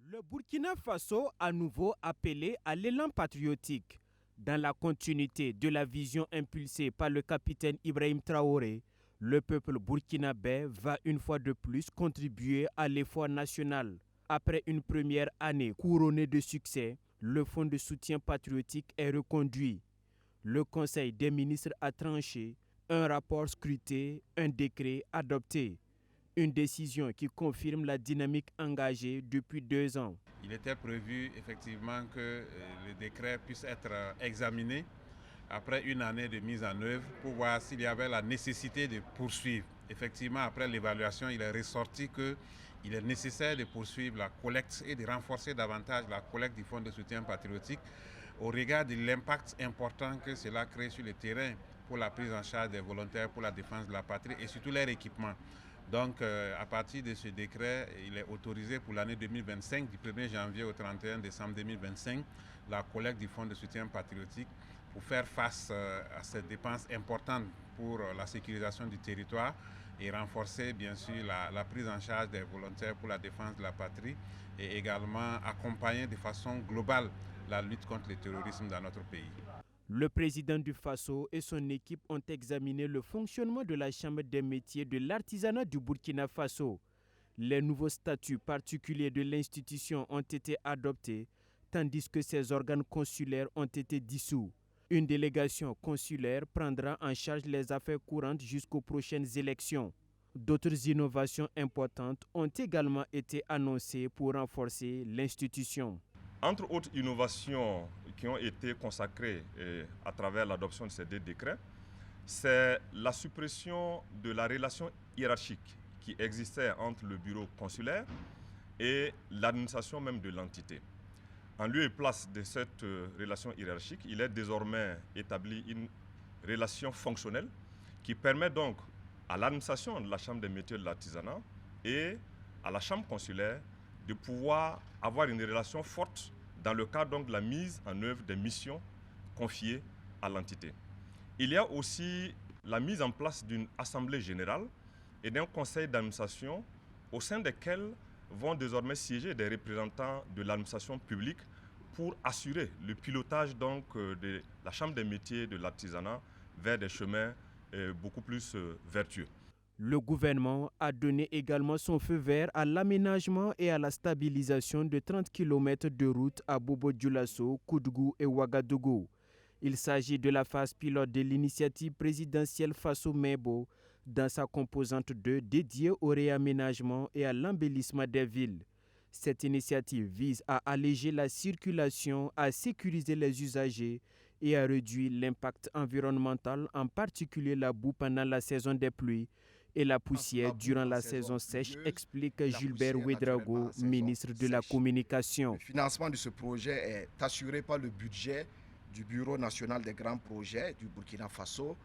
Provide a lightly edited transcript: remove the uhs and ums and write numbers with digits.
Le Burkina Faso à nouveau appelé à l'élan patriotique. Dans la continuité de la vision impulsée par le capitaine Ibrahim Traoré, le peuple burkinabé va une fois de plus contribuer à l'effort national. Après une première année couronnée de succès, le fonds de soutien patriotique est reconduit. Le Conseil des ministres a tranché, un rapport scruté, un décret adopté. Une décision qui confirme la dynamique engagée depuis 2 ans. Il était prévu effectivement que le décret puisse être examiné après une année de mise en œuvre pour voir s'il y avait la nécessité de poursuivre. Effectivement, après l'évaluation, il est ressorti qu'il est nécessaire de poursuivre la collecte et de renforcer davantage la collecte du fonds de soutien patriotique au regard de l'impact important que cela crée sur le terrain pour la prise en charge des volontaires pour la défense de la patrie et surtout leur équipement. Donc, à partir de ce décret, il est autorisé pour l'année 2025, du 1er janvier au 31 décembre 2025, la collecte du fonds de soutien patriotique pour faire face à cette dépense importante pour la sécurisation du territoire et renforcer bien sûr la prise en charge des volontaires pour la défense de la patrie et également accompagner de façon globale la lutte contre le terrorisme dans notre pays. Le président du Faso et son équipe ont examiné le fonctionnement de la Chambre des métiers de l'artisanat du Burkina Faso. Les nouveaux statuts particuliers de l'institution ont été adoptés, tandis que ses organes consulaires ont été dissous. Une délégation consulaire prendra en charge les affaires courantes jusqu'aux prochaines élections. D'autres innovations importantes ont également été annoncées pour renforcer l'institution. Entre autres innovations qui ont été consacrées à travers l'adoption de ces 2 décrets, c'est la suppression de la relation hiérarchique qui existait entre le bureau consulaire et l'administration même de l'entité. En lieu et place de cette relation hiérarchique, il est désormais établi une relation fonctionnelle qui permet donc à l'administration de la Chambre des métiers de l'artisanat et à la Chambre consulaire de pouvoir avoir une relation forte dans le cadre donc de la mise en œuvre des missions confiées à l'entité. Il y a aussi la mise en place d'une assemblée générale et d'un conseil d'administration au sein desquels vont désormais siéger des représentants de l'administration publique pour assurer le pilotage donc de la Chambre des métiers de l'artisanat vers des chemins beaucoup plus vertueux. Le gouvernement a donné également son feu vert à l'aménagement et à la stabilisation de 30 km de route à Bobo-Dioulasso, Koudougou et Ouagadougou. Il s'agit de la phase pilote de l'initiative présidentielle Faso-Mebo dans sa composante 2 dédiée au réaménagement et à l'embellissement des villes. Cette initiative vise à alléger la circulation, à sécuriser les usagers et à réduire l'impact environnemental, en particulier la boue pendant la saison des pluies et la poussière durant la saison sèche, explique Gilbert Ouedraogo, ministre de la Communication. Le financement de ce projet est assuré par le budget du Bureau national des grands projets du Burkina Faso